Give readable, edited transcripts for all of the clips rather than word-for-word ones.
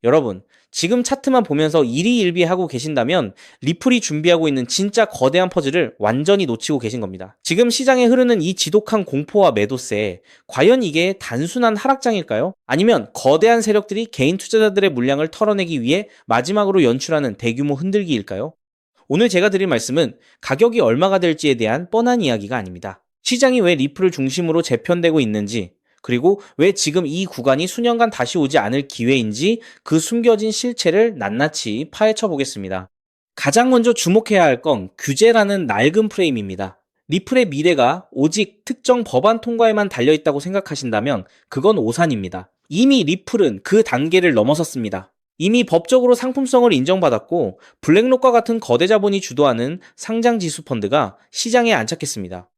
여러분, 지금 차트만 보면서 일희일비하고 계신다면 리플이 준비하고 있는 진짜 거대한 퍼즐을 완전히 놓치고 계신 겁니다. 지금 시장에 흐르는 이 지독한 공포와 매도세, 과연 이게 단순한 하락장일까요? 아니면 거대한 세력들이 개인 투자자들의 물량을 털어내기 위해 마지막으로 연출하는 대규모 흔들기일까요? 오늘 제가 드릴 말씀은 가격이 얼마가 될지에 대한 뻔한 이야기가 아닙니다. 시장이 왜 리플을 중심으로 재편되고 있는지, 그리고 왜 지금 이 구간이 수년간 다시 오지 않을 기회인지 그 숨겨진 실체를 낱낱이 파헤쳐 보겠습니다. 가장 먼저 주목해야 할 건 규제라는 낡은 프레임입니다. 리플의 미래가 오직 특정 법안 통과에만 달려있다고 생각하신다면 그건 오산입니다. 이미 리플은 그 단계를 넘어섰습니다. 이미 법적으로 상품성을 인정받았고 블랙록과 같은 거대 자본이 주도하는 상장 지수 펀드가 시장에 안착했습니다.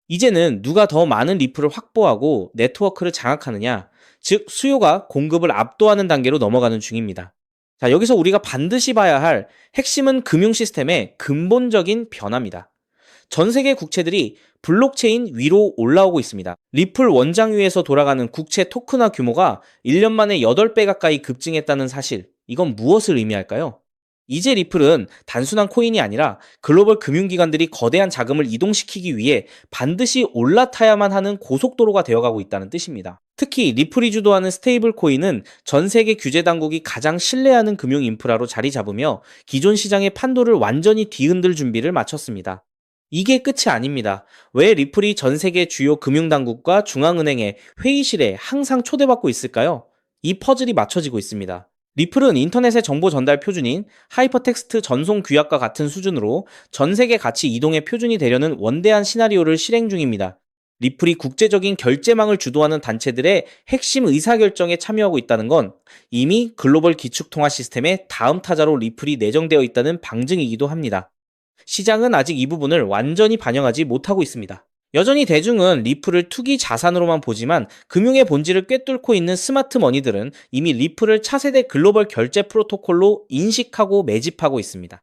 이제는 누가 더 많은 리플을 확보하고 네트워크를 장악하느냐, 즉 수요가 공급을 압도하는 단계로 넘어가는 중입니다. 자, 여기서 우리가 반드시 봐야 할 핵심은 금융 시스템의 근본적인 변화입니다. 전 세계 국채들이 블록체인 위로 올라오고 있습니다. 리플 원장 위에서 돌아가는 국채 토큰화 규모가 1년 만에 8배 가까이 급증했다는 사실, 이건 무엇을 의미할까요? 이제 리플은 단순한 코인이 아니라 글로벌 금융기관들이 거대한 자금을 이동시키기 위해 반드시 올라타야만 하는 고속도로가 되어가고 있다는 뜻입니다. 특히 리플이 주도하는 스테이블 코인은 전 세계 규제 당국이 가장 신뢰하는 금융 인프라로 자리 잡으며 기존 시장의 판도를 완전히 뒤흔들 준비를 마쳤습니다. 이게 끝이 아닙니다. 왜 리플이 전 세계 주요 금융당국과 중앙은행의 회의실에 항상 초대받고 있을까요? 이 퍼즐이 맞춰지고 있습니다. 리플은 인터넷의 정보 전달 표준인 하이퍼텍스트 전송 규약과 같은 수준으로 전 세계 가치 이동의 표준이 되려는 원대한 시나리오를 실행 중입니다. 리플이 국제적인 결제망을 주도하는 단체들의 핵심 의사결정에 참여하고 있다는 건 이미 글로벌 기축통화 시스템의 다음 타자로 리플이 내정되어 있다는 방증이기도 합니다. 시장은 아직 이 부분을 완전히 반영하지 못하고 있습니다. 여전히 대중은 리플을 투기 자산으로만 보지만 금융의 본질을 꿰뚫고 있는 스마트 머니들은 이미 리플을 차세대 글로벌 결제 프로토콜로 인식하고 매집하고 있습니다.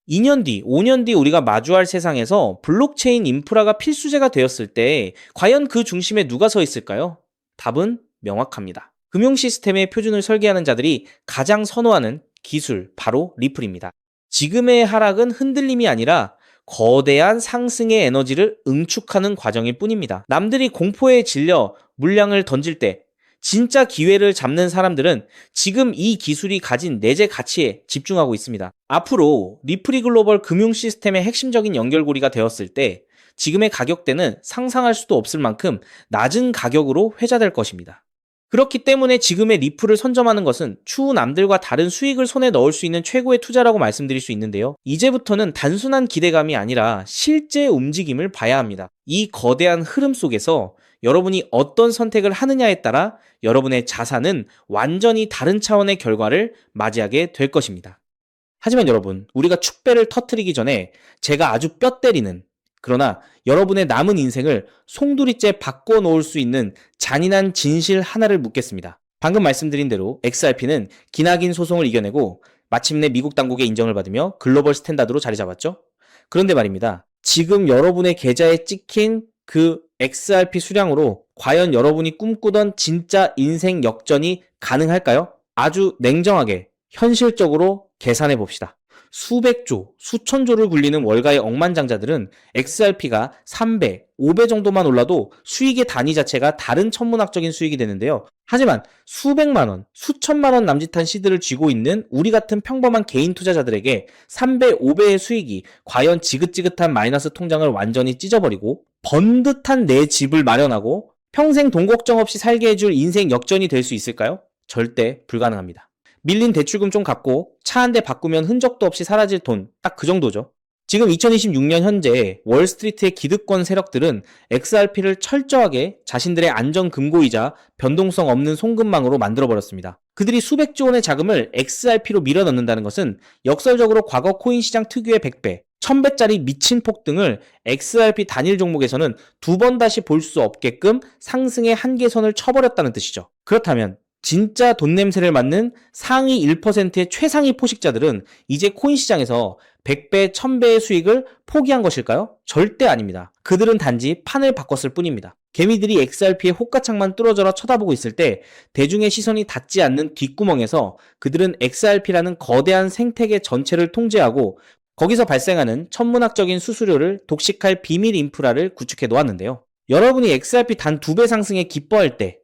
2년 뒤, 5년 뒤 우리가 마주할 세상에서 블록체인 인프라가 필수제가 되었을 때 과연 그 중심에 누가 서 있을까요? 답은 명확합니다. 금융 시스템의 표준을 설계하는 자들이 가장 선호하는 기술, 바로 리플입니다. 지금의 하락은 흔들림이 아니라 거대한 상승의 에너지를 응축하는 과정일 뿐입니다. 남들이 공포에 질려 물량을 던질 때 진짜 기회를 잡는 사람들은 지금 이 기술이 가진 내재 가치에 집중하고 있습니다. 앞으로 리플이 글로벌 금융 시스템의 핵심적인 연결고리가 되었을 때 지금의 가격대는 상상할 수도 없을 만큼 낮은 가격으로 회자될 것입니다. 그렇기 때문에 지금의 리플을 선점하는 것은 추후 남들과 다른 수익을 손에 넣을 수 있는 최고의 투자라고 말씀드릴 수 있는데요. 이제부터는 단순한 기대감이 아니라 실제 움직임을 봐야 합니다. 이 거대한 흐름 속에서 여러분이 어떤 선택을 하느냐에 따라 여러분의 자산은 완전히 다른 차원의 결과를 맞이하게 될 것입니다. 하지만 여러분, 우리가 축배를 터뜨리기 전에 제가 아주 뼈 때리는, 그러나 여러분의 남은 인생을 송두리째 바꿔놓을 수 있는 잔인한 진실 하나를 묻겠습니다. 방금 말씀드린 대로 XRP는 기나긴 소송을 이겨내고 마침내 미국 당국의 인정을 받으며 글로벌 스탠다드로 자리 잡았죠. 그런데 말입니다. 지금 여러분의 계좌에 찍힌 그 XRP 수량으로 과연 여러분이 꿈꾸던 진짜 인생 역전이 가능할까요? 아주 냉정하게 현실적으로 계산해 봅시다. 수백조, 수천조를 굴리는 월가의 억만장자들은 XRP가 3배, 5배 정도만 올라도 수익의 단위 자체가 다른 천문학적인 수익이 되는데요. 하지만 수백만 원, 수천만 원 남짓한 시드를 쥐고 있는 우리 같은 평범한 개인 투자자들에게 3배, 5배의 수익이 과연 지긋지긋한 마이너스 통장을 완전히 찢어버리고 번듯한 내 집을 마련하고 평생 돈 걱정 없이 살게 해줄 인생 역전이 될 수 있을까요? 절대 불가능합니다. 밀린 대출금 좀 갚고 차 한 대 바꾸면 흔적도 없이 사라질 돈, 딱 그 정도죠. 지금 2026년 현재 월스트리트의 기득권 세력들은 XRP를 철저하게 자신들의 안전 금고이자 변동성 없는 송금망으로 만들어버렸습니다. 그들이 수백조 원의 자금을 XRP로 밀어넣는다는 것은 역설적으로 과거 코인 시장 특유의 100배, 1000배짜리 미친 폭등을 XRP 단일 종목에서는 두 번 다시 볼 수 없게끔 상승의 한계선을 쳐버렸다는 뜻이죠. 그렇다면 진짜 돈 냄새를 맡는 상위 1%의 최상위 포식자들은 이제 코인 시장에서 100배, 1000배의 수익을 포기한 것일까요? 절대 아닙니다. 그들은 단지 판을 바꿨을 뿐입니다. 개미들이 XRP의 호가창만 뚫어져라 쳐다보고 있을 때 대중의 시선이 닿지 않는 뒷구멍에서 그들은 XRP라는 거대한 생태계 전체를 통제하고 거기서 발생하는 천문학적인 수수료를 독식할 비밀 인프라를 구축해 놓았는데요. 여러분이 XRP 단 2배 상승에 기뻐할 때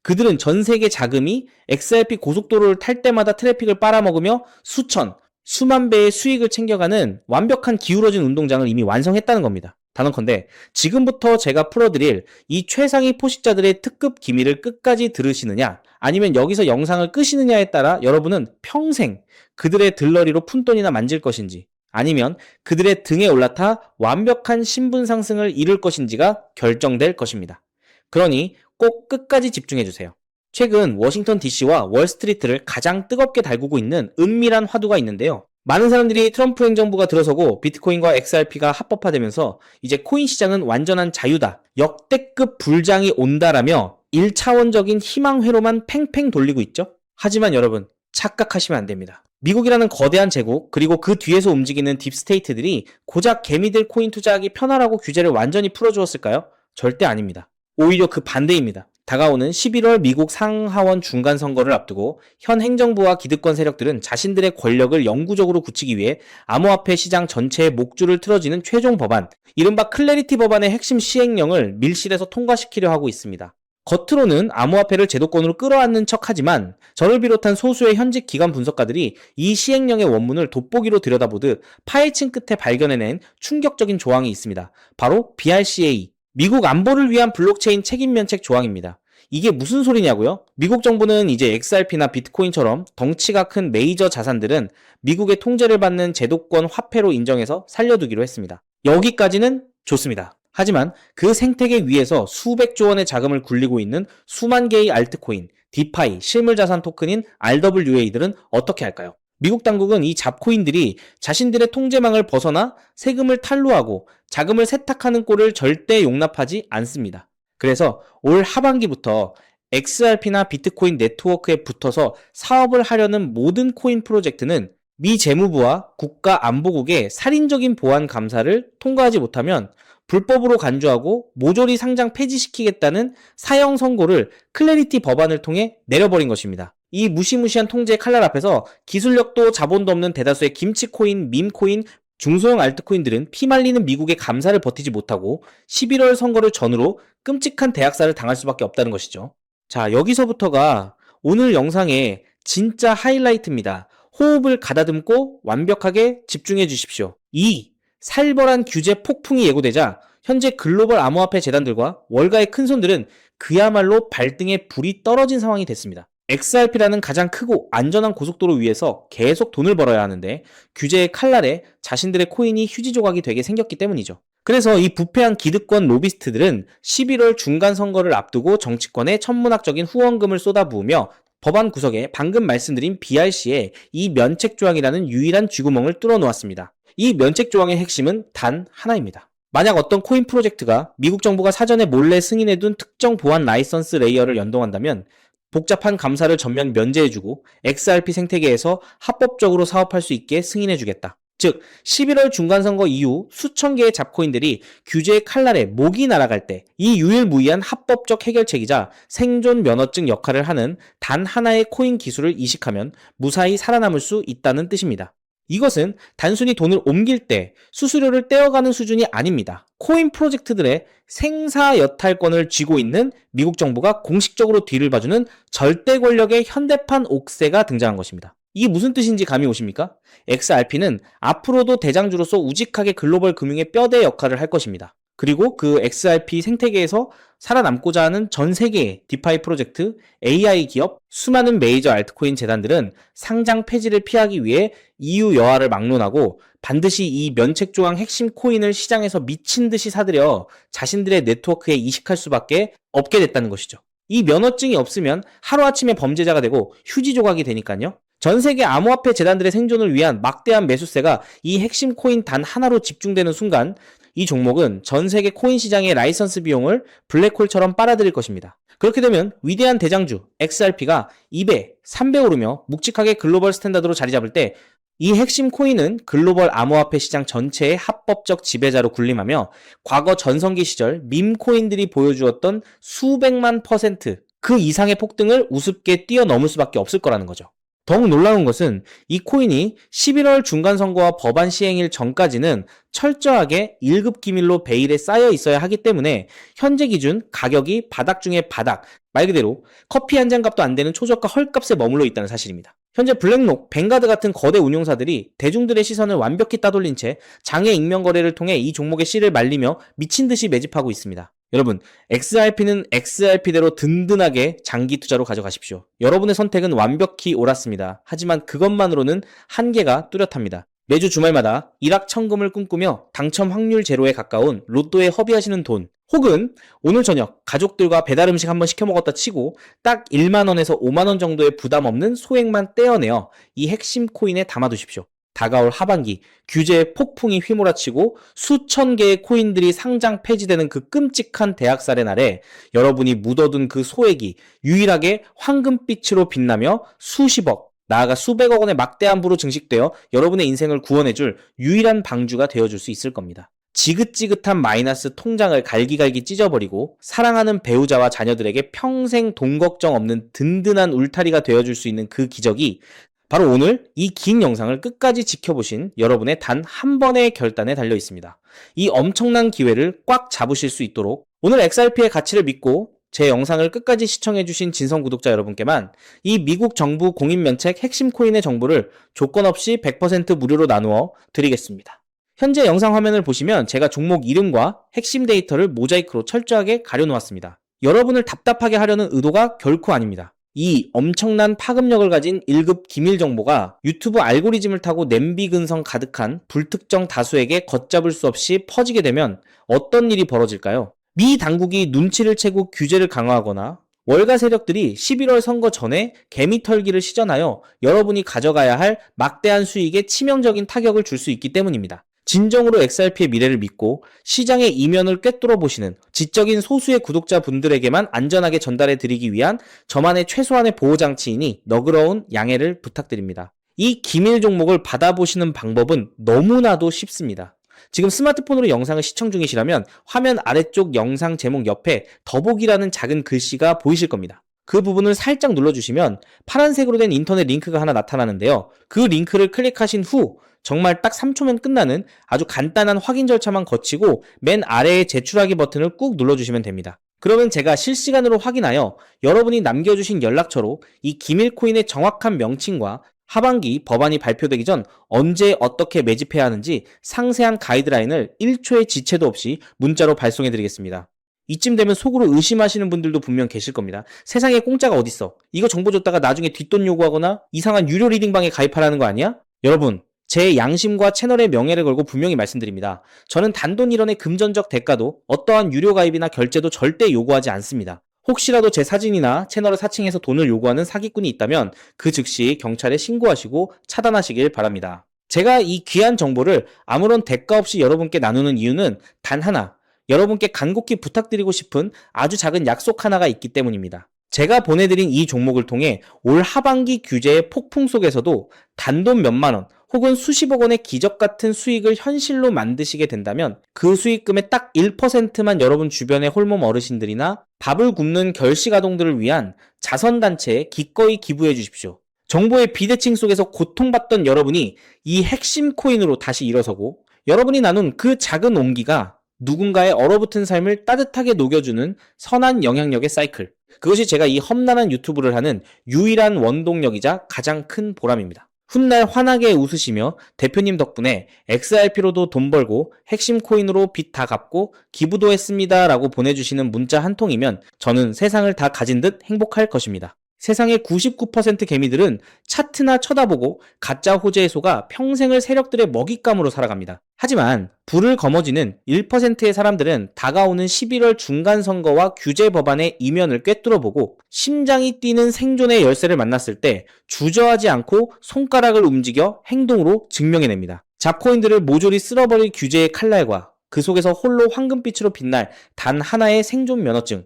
그들은 전 세계 자금이 XRP 고속도로를 탈 때마다 트래픽을 빨아먹으며 수천, 수만 배의 수익을 챙겨가는 완벽한 기울어진 운동장을 이미 완성했다는 겁니다. 단언컨대 지금부터 제가 풀어드릴 이 최상위 포식자들의 특급 기밀을 끝까지 들으시느냐 아니면 여기서 영상을 끄시느냐에 따라 여러분은 평생 그들의 들러리로 푼돈이나 만질 것인지 아니면 그들의 등에 올라타 완벽한 신분 상승을 이룰 것인지가 결정될 것입니다. 그러니 꼭 끝까지 집중해주세요. 최근 워싱턴 DC와 월스트리트를 가장 뜨겁게 달구고 있는 은밀한 화두가 있는데요. 많은 사람들이 트럼프 행정부가 들어서고 비트코인과 XRP가 합법화되면서 이제 코인 시장은 완전한 자유다, 역대급 불장이 온다라며 1차원적인 희망회로만 팽팽 돌리고 있죠. 하지만 여러분, 착각하시면 안 됩니다. 미국이라는 거대한 제국, 그리고 그 뒤에서 움직이는 딥스테이트들이 고작 개미들 코인 투자하기 편하라고 규제를 완전히 풀어주었을까요? 절대 아닙니다. 오히려 그 반대입니다. 다가오는 11월 미국 상하원 중간 선거를 앞두고 현 행정부와 기득권 세력들은 자신들의 권력을 영구적으로 굳히기 위해 암호화폐 시장 전체의 목줄을 틀어지는 최종 법안, 이른바 클래리티 법안의 핵심 시행령을 밀실에서 통과시키려 하고 있습니다. 겉으로는 암호화폐를 제도권으로 끌어안는 척하지만 저를 비롯한 소수의 현직 기관 분석가들이 이 시행령의 원문을 돋보기로 들여다보듯 파헤친 끝에 발견해낸 충격적인 조항이 있습니다. 바로 BRCA, 미국 안보를 위한 블록체인 책임 면책 조항입니다. 이게 무슨 소리냐고요? 미국 정부는 이제 XRP나 비트코인처럼 덩치가 큰 메이저 자산들은 미국의 통제를 받는 제도권 화폐로 인정해서 살려두기로 했습니다. 여기까지는 좋습니다. 하지만 그 생태계 위에서 수백조 원의 자금을 굴리고 있는 수만 개의 알트코인, 디파이, 실물자산 토큰인 RWA들은 어떻게 할까요? 미국 당국은 이 잡코인들이 자신들의 통제망을 벗어나 세금을 탈루하고 자금을 세탁하는 꼴을 절대 용납하지 않습니다. 그래서 올 하반기부터 XRP나 비트코인 네트워크에 붙어서 사업을 하려는 모든 코인 프로젝트는 미 재무부와 국가안보국의 살인적인 보안 감사를 통과하지 못하면 불법으로 간주하고 모조리 상장 폐지시키겠다는 사형 선고를 클래리티 법안을 통해 내려버린 것입니다. 이 무시무시한 통제의 칼날 앞에서 기술력도 자본도 없는 대다수의 김치코인, 밈코인, 중소형 알트코인들은 피말리는 미국의 감사를 버티지 못하고 11월 선거를 전후로 끔찍한 대학살을 당할 수밖에 없다는 것이죠. 자, 여기서부터가 오늘 영상의 진짜 하이라이트입니다. 호흡을 가다듬고 완벽하게 집중해 주십시오. 이 살벌한 규제 폭풍이 예고되자 현재 글로벌 암호화폐 재단들과 월가의 큰손들은 그야말로 발등에 불이 떨어진 상황이 됐습니다. XRP라는 가장 크고 안전한 고속도로 위에서 계속 돈을 벌어야 하는데 규제의 칼날에 자신들의 코인이 휴지 조각이 되게 생겼기 때문이죠. 그래서 이 부패한 기득권 로비스트들은 11월 중간 선거를 앞두고 정치권에 천문학적인 후원금을 쏟아부으며 법안 구석에 방금 말씀드린 BRC에 이 면책 조항이라는 유일한 쥐구멍을 뚫어 놓았습니다. 이 면책 조항의 핵심은 단 하나입니다. 만약 어떤 코인 프로젝트가 미국 정부가 사전에 몰래 승인해둔 특정 보안 라이선스 레이어를 연동한다면 복잡한 감사를 전면 면제해주고 XRP 생태계에서 합법적으로 사업할 수 있게 승인해주겠다. 즉 11월 중간선거 이후 수천 개의 잡코인들이 규제의 칼날에 목이 날아갈 때 이 유일무이한 합법적 해결책이자 생존 면허증 역할을 하는 단 하나의 코인 기술을 이식하면 무사히 살아남을 수 있다는 뜻입니다. 이것은 단순히 돈을 옮길 때 수수료를 떼어가는 수준이 아닙니다. 코인 프로젝트들의 생사여탈권을 쥐고 있는 미국 정부가 공식적으로 뒤를 봐주는 절대 권력의 현대판 옥새가 등장한 것입니다. 이게 무슨 뜻인지 감이 오십니까? XRP는 앞으로도 대장주로서 우직하게 글로벌 금융의 뼈대 역할을 할 것입니다. 그리고 그 XRP 생태계에서 살아남고자 하는 전 세계의 디파이 프로젝트, AI 기업, 수많은 메이저 알트코인 재단들은 상장 폐지를 피하기 위해 EU 여하를 막론하고 반드시 이 면책 조항 핵심 코인을 시장에서 미친 듯이 사들여 자신들의 네트워크에 이식할 수밖에 없게 됐다는 것이죠. 이 면허증이 없으면 하루아침에 범죄자가 되고 휴지 조각이 되니까요. 전 세계 암호화폐 재단들의 생존을 위한 막대한 매수세가 이 핵심 코인 단 하나로 집중되는 순간 이 종목은 전 세계 코인 시장의 라이선스 비용을 블랙홀처럼 빨아들일 것입니다. 그렇게 되면 위대한 대장주 XRP가 2배, 3배 오르며 묵직하게 글로벌 스탠다드로 자리 잡을 때 이 핵심 코인은 글로벌 암호화폐 시장 전체의 합법적 지배자로 군림하며 과거 전성기 시절 밈 코인들이 보여주었던 수백만 퍼센트 그 이상의 폭등을 우습게 뛰어넘을 수밖에 없을 거라는 거죠. 더욱 놀라운 것은 이 코인이 11월 중간선거와 법안 시행일 전까지는 철저하게 1급 기밀로 베일에 쌓여 있어야 하기 때문에 현재 기준 가격이 바닥 중에 바닥, 말 그대로 커피 한 잔 값도 안 되는 초저가 헐값에 머물러 있다는 사실입니다. 현재 블랙록, 뱅가드 같은 거대 운용사들이 대중들의 시선을 완벽히 따돌린 채 장외 익명 거래를 통해 이 종목의 씨를 말리며 미친 듯이 매집하고 있습니다. 여러분, XRP는 XRP대로 든든하게 장기 투자로 가져가십시오. 여러분의 선택은 완벽히 옳았습니다. 하지만 그것만으로는 한계가 뚜렷합니다. 매주 주말마다 일확천금을 꿈꾸며 당첨 확률 제로에 가까운 로또에 허비하시는 돈, 혹은 오늘 저녁 가족들과 배달 음식 한번 시켜 먹었다 치고 딱 1만 원에서 5만 원 정도의 부담 없는 소액만 떼어내어 이 핵심 코인에 담아두십시오. 다가올 하반기 규제의 폭풍이 휘몰아치고 수천 개의 코인들이 상장 폐지되는 그 끔찍한 대학살의 날에 여러분이 묻어둔 그 소액이 유일하게 황금빛으로 빛나며 수십억, 나아가 수백억 원의 막대한 부로 증식되어 여러분의 인생을 구원해줄 유일한 방주가 되어줄 수 있을 겁니다. 지긋지긋한 마이너스 통장을 갈기갈기 찢어버리고 사랑하는 배우자와 자녀들에게 평생 돈 걱정 없는 든든한 울타리가 되어줄 수 있는 그 기적이 바로 오늘 이 긴 영상을 끝까지 지켜보신 여러분의 단 한 번의 결단에 달려 있습니다. 이 엄청난 기회를 꽉 잡으실 수 있도록 오늘 XRP의 가치를 믿고 제 영상을 끝까지 시청해주신 진성 구독자 여러분께만 이 미국 정부 공인면책 핵심 코인의 정보를 조건 없이 100% 무료로 나누어 드리겠습니다. 현재 영상 화면을 보시면 제가 종목 이름과 핵심 데이터를 모자이크로 철저하게 가려놓았습니다. 여러분을 답답하게 하려는 의도가 결코 아닙니다. 이 엄청난 파급력을 가진 1급 기밀 정보가 유튜브 알고리즘을 타고 냄비 근성 가득한 불특정 다수에게 걷잡을 수 없이 퍼지게 되면 어떤 일이 벌어질까요? 미 당국이 눈치를 채고 규제를 강화하거나 월가 세력들이 11월 선거 전에 개미털기를 시전하여 여러분이 가져가야 할 막대한 수익에 치명적인 타격을 줄 수 있기 때문입니다. 진정으로 XRP의 미래를 믿고 시장의 이면을 꿰뚫어 보시는 지적인 소수의 구독자분들에게만 안전하게 전달해 드리기 위한 저만의 최소한의 보호장치이니 너그러운 양해를 부탁드립니다. 이 기밀 종목을 받아보시는 방법은 너무나도 쉽습니다. 지금 스마트폰으로 영상을 시청 중이시라면 화면 아래쪽 영상 제목 옆에 더보기라는 작은 글씨가 보이실 겁니다. 그 부분을 살짝 눌러주시면 파란색으로 된 인터넷 링크가 하나 나타나는데요. 그 링크를 클릭하신 후 정말 딱 3초면 끝나는 아주 간단한 확인 절차만 거치고 맨 아래의 제출하기 버튼을 꾹 눌러주시면 됩니다. 그러면 제가 실시간으로 확인하여 여러분이 남겨주신 연락처로 이 기밀코인의 정확한 명칭과 하반기 법안이 발표되기 전 언제 어떻게 매집해야 하는지 상세한 가이드라인을 1초의 지체도 없이 문자로 발송해드리겠습니다. 이쯤 되면 속으로 의심하시는 분들도 분명 계실 겁니다. 세상에 공짜가 어딨어? 이거 정보 줬다가 나중에 뒷돈 요구하거나 이상한 유료 리딩방에 가입하라는 거 아니야? 여러분, 제 양심과 채널의 명예를 걸고 분명히 말씀드립니다. 저는 단돈 1원의 금전적 대가도 어떠한 유료 가입이나 결제도 절대 요구하지 않습니다. 혹시라도 제 사진이나 채널을 사칭해서 돈을 요구하는 사기꾼이 있다면 그 즉시 경찰에 신고하시고 차단하시길 바랍니다. 제가 이 귀한 정보를 아무런 대가 없이 여러분께 나누는 이유는 단 하나, 여러분께 간곡히 부탁드리고 싶은 아주 작은 약속 하나가 있기 때문입니다. 제가 보내드린 이 종목을 통해 올 하반기 규제의 폭풍 속에서도 단돈 몇만 원 혹은 수십억 원의 기적 같은 수익을 현실로 만드시게 된다면 그 수익금의 딱 1%만 여러분 주변의 홀몸 어르신들이나 밥을 굶는 결식아동들을 위한 자선단체에 기꺼이 기부해 주십시오. 정보의 비대칭 속에서 고통받던 여러분이 이 핵심 코인으로 다시 일어서고 여러분이 나눈 그 작은 온기가 누군가의 얼어붙은 삶을 따뜻하게 녹여주는 선한 영향력의 사이클. 그것이 제가 이 험난한 유튜브를 하는 유일한 원동력이자 가장 큰 보람입니다. 훗날 환하게 웃으시며 대표님 덕분에 XRP로도 돈 벌고 핵심 코인으로 빚 다 갚고 기부도 했습니다 라고 보내주시는 문자 한 통이면 저는 세상을 다 가진 듯 행복할 것입니다. 세상의 99% 개미들은 차트나 쳐다보고 가짜 호재의 소가 평생을 세력들의 먹잇감으로 살아갑니다. 하지만 불을 거머쥐는 1%의 사람들은 다가오는 11월 중간선거와 규제 법안의 이면을 꿰뚫어보고 심장이 뛰는 생존의 열쇠를 만났을 때 주저하지 않고 손가락을 움직여 행동으로 증명해냅니다. 잡코인들을 모조리 쓸어버릴 규제의 칼날과 그 속에서 홀로 황금빛으로 빛날 단 하나의 생존 면허증.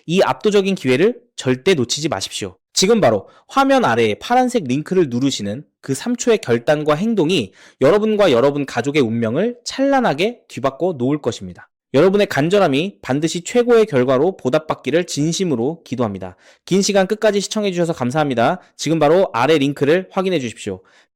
이 압도적인 기회를 절대 놓치지 마십시오. 지금 바로 화면 아래에 파란색 링크를 누르시는 그 3초의 결단과 행동이 여러분과 여러분 가족의 운명을 찬란하게 뒤바꿔 놓을 것입니다. 여러분의 간절함이 반드시 최고의 결과로 보답받기를 진심으로 기도합니다. 긴 시간 끝까지 시청해주셔서 감사합니다. 지금 바로 아래 링크를 확인해 주십시오.